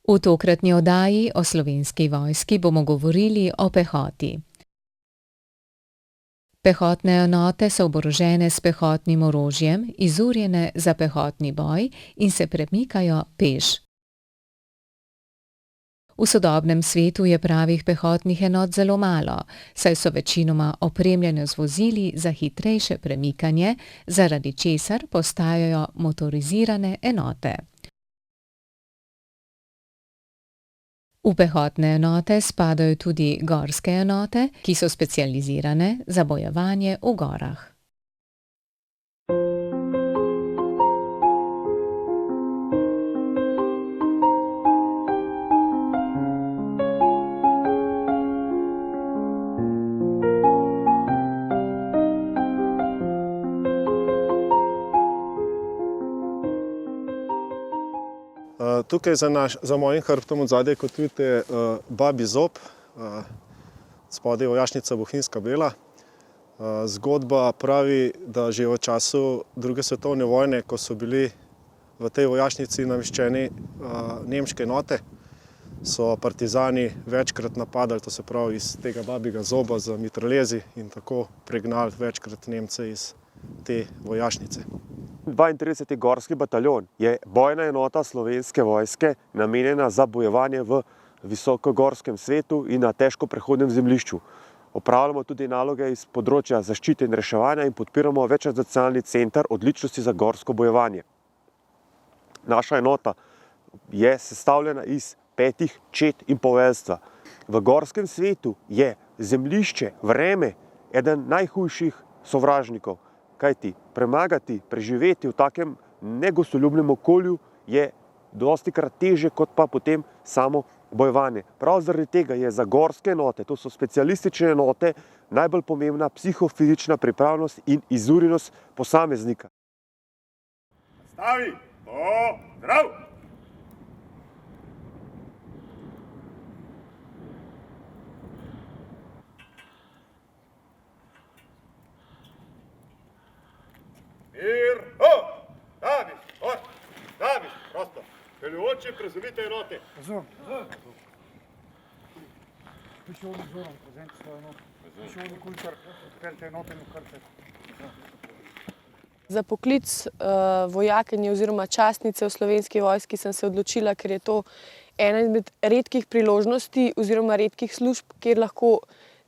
V tokratni oddaji o Slovenski vojski bomo govorili o pehoti. Pehotne enote so oborožene s pehotnim orožjem, izurjene za pehotni boj in se premikajo peš. V sodobnem svetu je pravih pehotnih enot zelo malo, saj so večinoma opremljene z vozili za hitrejše premikanje, zaradi česar postajajo motorizirane enote. V pehotne enote spadajo tudi gorske enote, ki so specializirane za bojevanje v gorah. Tukaj za mojim hrbtom odzadaj, kot vidite, Babji zob, spodaj je vojašnica Bohinjska Bela. Zgodba pravi, da že v času druge svetovne vojne, ko so bili v tej vojašnici nameščeni nemške enote, so partizani večkrat napadali, to se pravi iz tega Babjega zoba z mitraljezi in tako pregnali večkrat Nemce iz te vojašnice. 32. gorski bataljon je bojna enota Slovenske vojske, namenjena za bojevanje v visokogorskem svetu in na težko prehodnem zemljišču. Opravljamo tudi naloge iz področja zaščite in reševanja in podpiramo večnacionalni center odličnosti za gorsko bojevanje. Naša enota je sestavljena iz 5 čet in poveljstva. V gorskem svetu je zemljišče, vreme, eden najhujših sovražnikov. Kajti premagati, preživeti v takem negostoljubnem okolju je dostikrat težje kot pa potem samo bojevanje. Prav zaradi tega je za gorske enote, to so specialistične enote, najbolj pomembna psihofizična pripravljenost in izurjenost posameznika. Stavi, zdrav! Mir, Daviš, prosto. Peljujoči, prezumite enote. Razum. Piše ovdje zorom, prezenti svojo enoto. Piše ovdje kulčar, odpeljte enote in ukrte. Za poklic vojakinje oziroma častnice v Slovenski vojski sem se odločila, ker je to ena izmed redkih priložnosti oziroma redkih služb, kjer lahko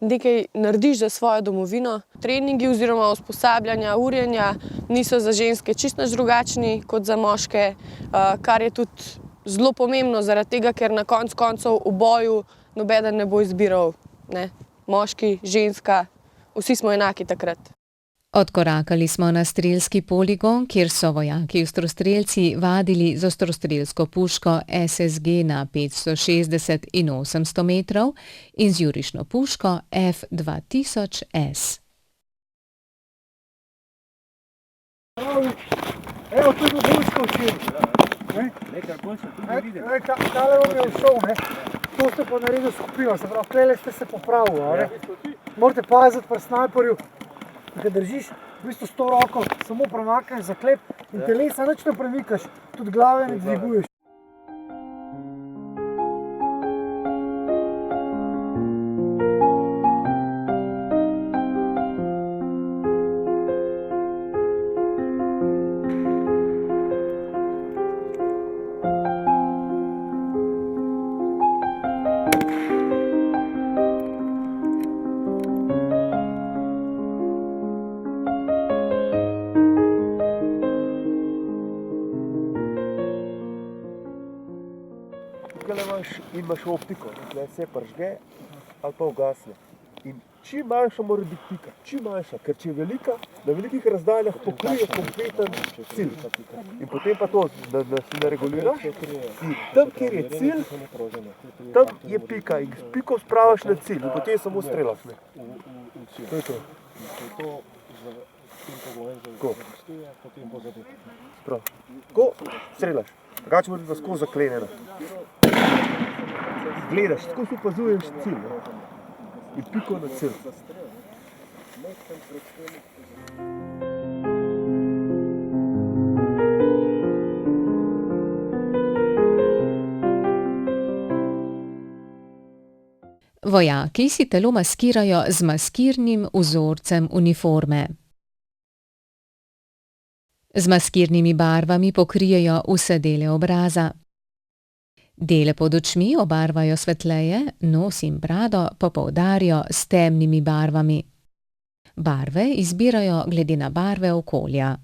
nekaj narediš za svojo domovino. Treningi oziroma usposabljanja, urjenja niso za ženske čisto drugačni kot za moške, kar je tudi zelo pomembno zaradi tega, ker na koncu koncev v boju nobeden ne bo izbiral, ne? Moški, ženska, vsi smo enaki takrat. Odkorakali smo na strelski poligon, kjer so vojaki ostrostrelci vadili z ostrostrelsko puško SSG na 560 in 800 metrov in z jurišno puško F2000S. Evo, tu je vojsko včeraj. Nekaj bolj se tudi vidi. Tale vam je všel, ne? To ste pa naredili skupino, se pravi, klele ste se popravili, ne? Morate paziti pri snajperju, da ga držiš v bistvu s to roko, samo premakneš zaklep in telesa nič ne premikaš, tudi glave ne dviguješ. Imaš optiko, da se pržge ali pa ugasne. In čim manjša mora biti pika, čim manjša, ker če je velika, na velikih razdaljah pokrije kompleten cilj. In potem pa to, da si nareguliraš in tam, kjer je cilj, tam je pika in s piko spravaš na cilj in potem samo strelaš. To je to. Ko strelaš, drugače mora biti skozi zaklenjena. Gledaš, skozi opazuješ cilj in piko na cilj. Vojaki si telo maskirajo z maskirnim vzorcem uniforme. Z maskirnimi barvami pokrijejo vse dele obraza. Dele pod očmi obarvajo svetleje, nos in brado pa poudarijo s temnimi barvami. Barve izbirajo glede na barve okolja.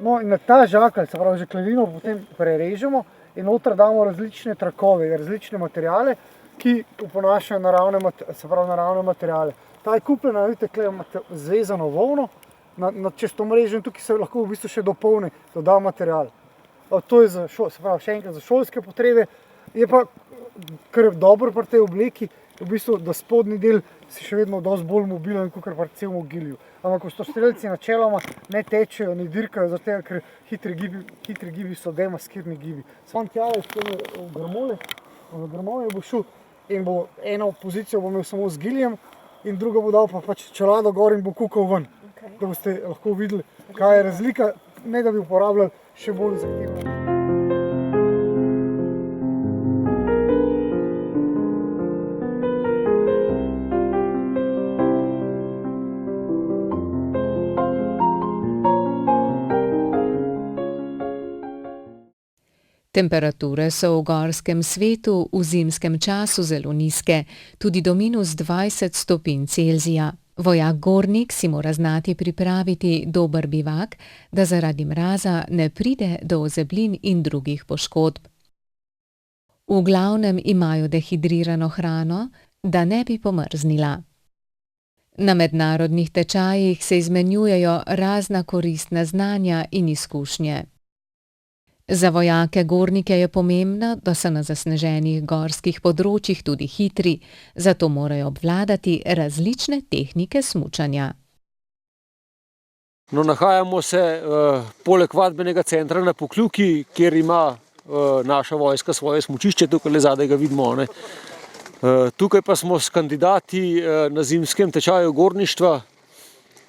No, in na ta žakelj, se pravi žeklevino, potem prerežemo in noter damo različne trakove, različne materiale, ki oponašajo naravne materiale. Ta je kupljena, vidite, tukaj imate zvezano volno, čez to mrežo in tukaj se lahko v bistvu še dopolni, doda material. To je še enkrat za šolske potrebe, je pa kar dobro pri tej obleki, v bistvu, da spodnji del si še vedno dosti bolj mobilen, kot pri celem gilju. Ampak ostrostrelci načeloma ne tečejo, ne dirkajo, zato ker hitri gibi so demaskirni gibi. Sam tja je v grmole bo šel in bo eno pozicijo bo imel samo z giljem in drugo bo dal pa pač čelado gor in bo kukal ven. Da boste lahko videli, kaj je razlika, ne da bi uporabljali še bolj zahtevno. Temperature so v gorskem svetu v zimskem času zelo nizke, tudi do -20 stopinj Celzija. Vojak gornik si mora znati pripraviti dober bivak, da zaradi mraza ne pride do ozeblin in drugih poškodb. V glavnem imajo dehidrirano hrano, da ne bi pomrznila. Na mednarodnih tečajih se izmenjujejo razna koristna znanja in izkušnje. Za vojake gornike je pomembno, da so na zasneženih gorskih področjih tudi hitri, zato morajo obvladati različne tehnike smučanja. No, nahajamo se poleg vadbenega centra na Pokljuki, kjer ima naša vojska svoje smučišče, tukaj le zadaj ga vidimo. Tukaj pa smo s kandidati na zimskem tečaju gorništva,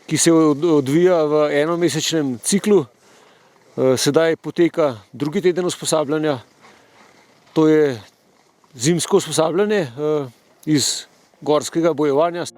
ki se odvija v enomesečnem ciklu. Sedaj poteka drugi teden usposabljanja, to je zimsko usposabljanje iz gorskega bojevanja.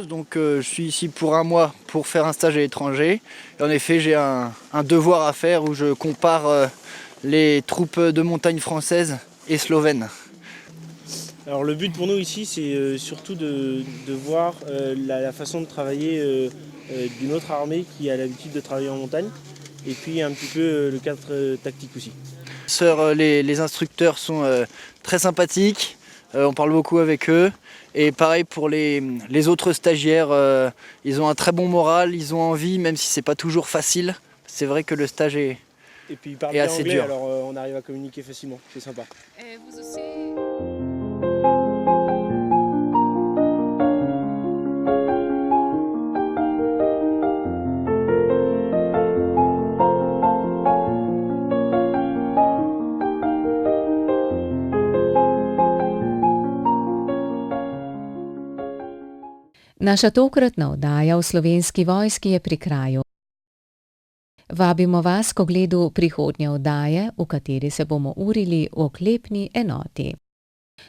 Donc je suis ici pour un mois pour faire un stage à l'étranger. Et en effet, j'ai un devoir à faire où je compare les troupes de montagne françaises et slovènes. Alors le but pour nous ici, c'est surtout de voir la façon de travailler d'une autre armée qui a l'habitude de travailler en montagne, et puis un petit peu le cadre tactique aussi. Les instructeurs sont très sympathiques, on parle beaucoup avec eux. Et pareil pour les autres stagiaires, ils ont un très bon moral, ils ont envie, même si c'est pas toujours facile. C'est vrai que le stage est assez dur. Et puis ils parlent bien anglais, alors on arrive à communiquer facilement, c'est sympa. Et vous aussi... Naša tokratna oddaja v Slovenski vojski je pri kraju. Vabimo vas k ogledu prihodnje oddaje, v kateri se bomo urili v oklepni enoti.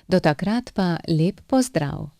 Do takrat pa lep pozdrav!